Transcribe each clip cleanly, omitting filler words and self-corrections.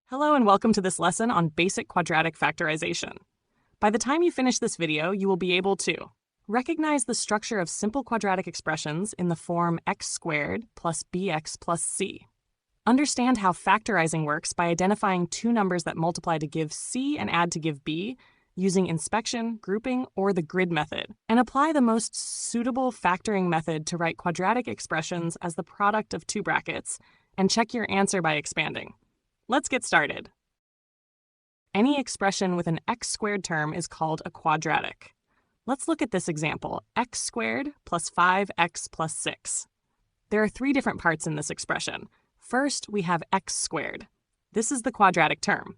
Hello and welcome to this lesson on basic quadratic factorization. By the time you finish this video, you will be able to recognize the structure of simple quadratic expressions in the form x squared plus bx plus c. Understand how factorizing works by identifying two numbers that multiply to give c and add to give b using inspection, grouping, or the grid method, and apply the most suitable factoring method to write quadratic expressions as the product of two brackets, and check your answer by expanding. Let's get started. Any expression with an x squared term is called a quadratic. Let's look at this example, x squared plus 5x plus 6. There are three different parts in this expression. First, we have x squared. This is the quadratic term.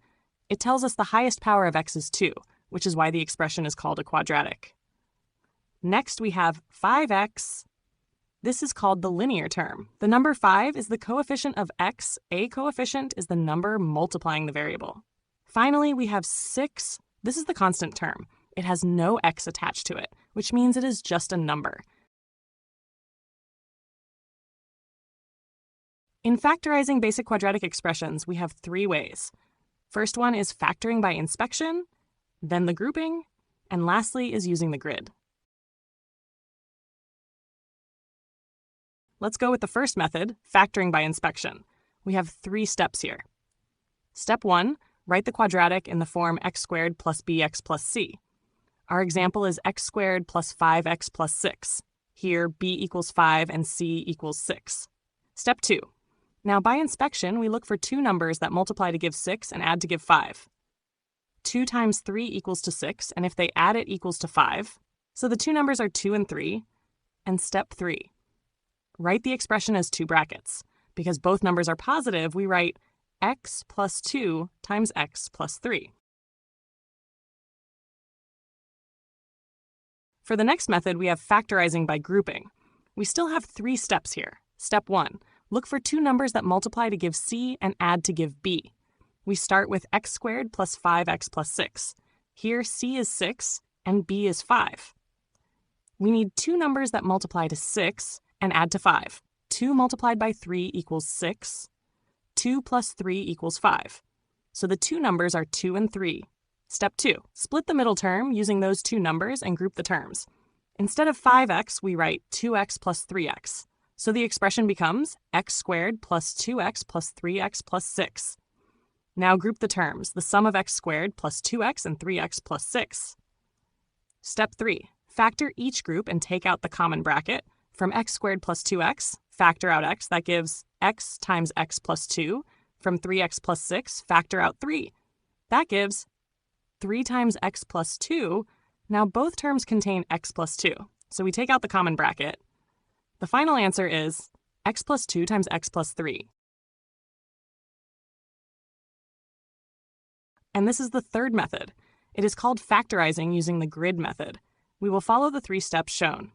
It tells us the highest power of x is 2, which is why the expression is called a quadratic. Next, we have 5x. This is called the linear term. The number 5 is the coefficient of x. A coefficient is the number multiplying the variable. Finally, we have 6. This is the constant term. It has no x attached to it, which means it is just a number. In factorizing basic quadratic expressions, we have three ways. First one is factoring by inspection, then the grouping, and lastly is using the grid. Let's go with the first method, factoring by inspection. We have three steps here. Step 1, write the quadratic in the form x squared plus bx plus c. Our example is x squared plus 5x plus 6. Here, b equals 5 and c equals 6. Step 2. Now by inspection, we look for two numbers that multiply to give 6 and add to give 5. 2 times 3 equals to 6, and if they add it equals to 5. So the two numbers are 2 and 3. And step 3. Write the expression as two brackets. Because both numbers are positive, we write x plus 2 times x plus 3. For the next method, we have factorizing by grouping. We still have three steps here. Step 1, look for two numbers that multiply to give c and add to give b. We start with x squared plus 5x plus 6. Here, c is 6 and b is 5. We need two numbers that multiply to 6 and add to 5. 2 multiplied by 3 equals 6. 2 plus 3 equals 5. So the two numbers are 2 and 3. Step 2, split the middle term using those two numbers and group the terms. Instead of 5x, we write 2x plus 3x. So the expression becomes x squared plus 2x plus 3x plus 6. Now group the terms, the sum of x squared plus 2x and 3x plus 6. Step 3, factor each group and take out the common bracket. From x squared plus 2x, factor out x. That gives x times x plus 2. From 3x plus 6, factor out 3. That gives 3 times x plus 2. Now both terms contain x plus 2, so we take out the common bracket. The final answer is x plus 2 times x plus 3. And this is the third method. It is called factorizing using the grid method. We will follow the three steps shown.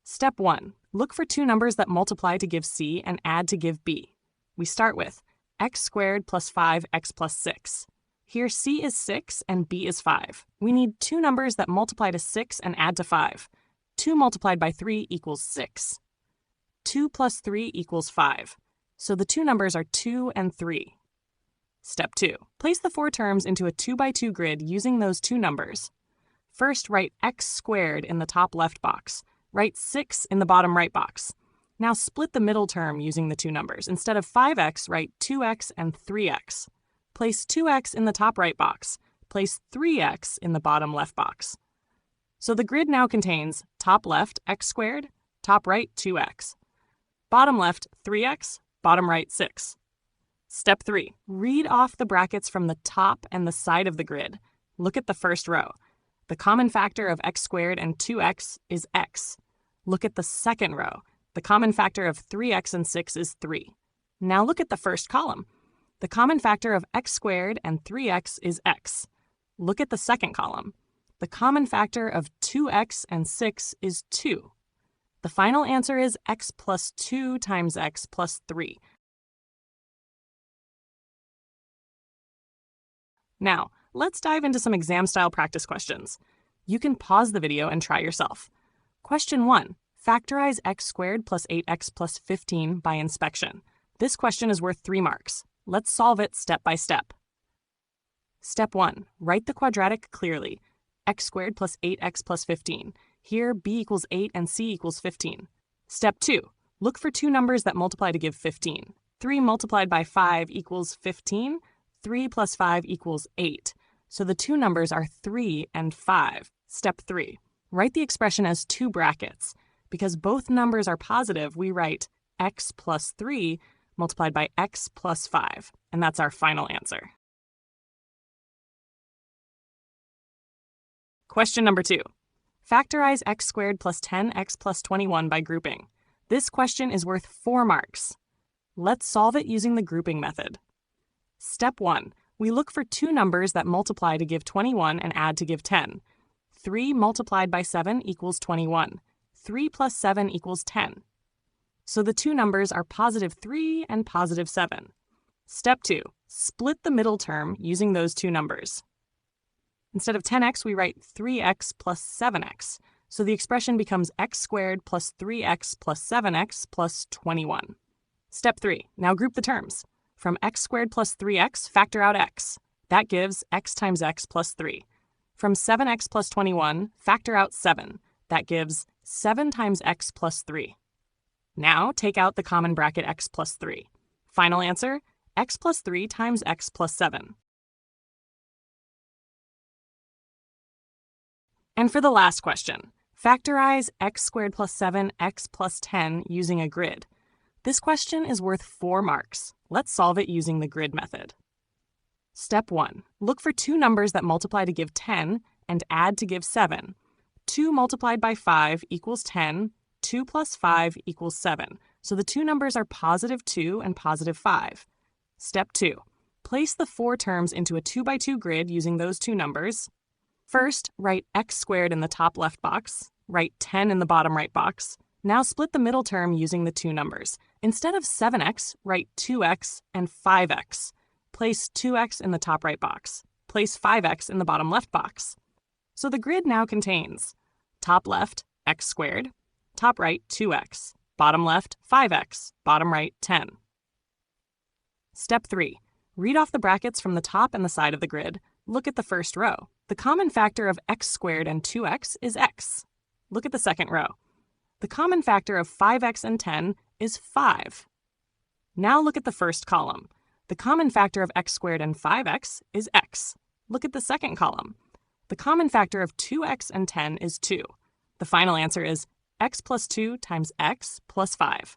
Step 1, look for two numbers that multiply to give c and add to give b. We start with x squared plus 5x plus 6. Here c is 6 and b is 5. We need two numbers that multiply to 6 and add to 5. 2 multiplied by 3 equals 6. 2 plus 3 equals 5. So the two numbers are 2 and 3. Step 2, place the four terms into a 2x2 grid using those two numbers. First, write x squared in the top left box. Write 6 in the bottom right box. Now split the middle term using the two numbers. Instead of 5x, write 2x and 3x. Place 2x in the top right box. Place 3x in the bottom left box. So the grid now contains top left x squared, top right 2x. Bottom left 3x, bottom right 6. Step 3, read off the brackets from the top and the side of the grid. Look at the first row. The common factor of x squared and 2x is x. Look at the second row. The common factor of 3x and 6 is 3. Now look at the first column. The common factor of x squared and 3x is x. Look at the second column. The common factor of 2x and 6 is 2. The final answer is x plus 2 times x plus 3. Now, let's dive into some exam-style practice questions. You can pause the video and try yourself. Question 1. Factorize x squared plus 8x plus 15 by inspection. This question is worth 3 marks. Let's solve it step by step. Step 1. Write the quadratic clearly. X squared plus 8x plus 15. Here, b equals 8 and c equals 15. Step 2. Look for two numbers that multiply to give 15. 3 multiplied by 5 equals 15. 3 plus 5 equals 8. So the two numbers are 3 and 5. Step 3. Write the expression as two brackets. Because both numbers are positive, we write x plus 3 multiplied by x plus 5. And that's our final answer. Question number 2. Factorize x squared plus 10x plus 21 by grouping. This question is worth 4 marks. Let's solve it using the grouping method. Step 1. We look for two numbers that multiply to give 21 and add to give 10. 3 multiplied by 7 equals 21. 3 plus 7 equals 10. So the two numbers are positive 3 and positive 7. Step 2. Split the middle term using those two numbers. Instead of 10x, we write 3x plus 7x. So the expression becomes x squared plus 3x plus 7x plus 21. Step 3. Now group the terms. From x squared plus 3x, factor out x. That gives x times x plus 3. From 7x plus 21, factor out 7. That gives 7 times x plus 3. Now take out the common bracket x plus 3. Final answer, x plus 3 times x plus 7. And for the last question, factorize x squared plus 7x plus 10 using a grid. This question is worth 4 marks. Let's solve it using the grid method. Step 1. Look for two numbers that multiply to give 10 and add to give 7. 2 multiplied by 5 equals 10. 2 plus 5 equals 7. So the two numbers are positive 2 and positive 5. Step 2. Place the 4 terms into a 2x2 grid using those two numbers. First, write x squared in the top left box. Write 10 in the bottom right box. Now split the middle term using the two numbers. Instead of 7x, write 2x and 5x. Place 2x in the top right box. Place 5x in the bottom left box. So the grid now contains top left, x squared, top right, 2x, bottom left, 5x, bottom right, 10. Step 3. Read off the brackets from the top and the side of the grid. Look at the first row. The common factor of x squared and 2x is x. Look at the second row. The common factor of 5x and 10 is 5. Now look at the first column. The common factor of x squared and 5x is x. Look at the second column. The common factor of 2x and 10 is 2. The final answer is x plus 2 times x plus 5.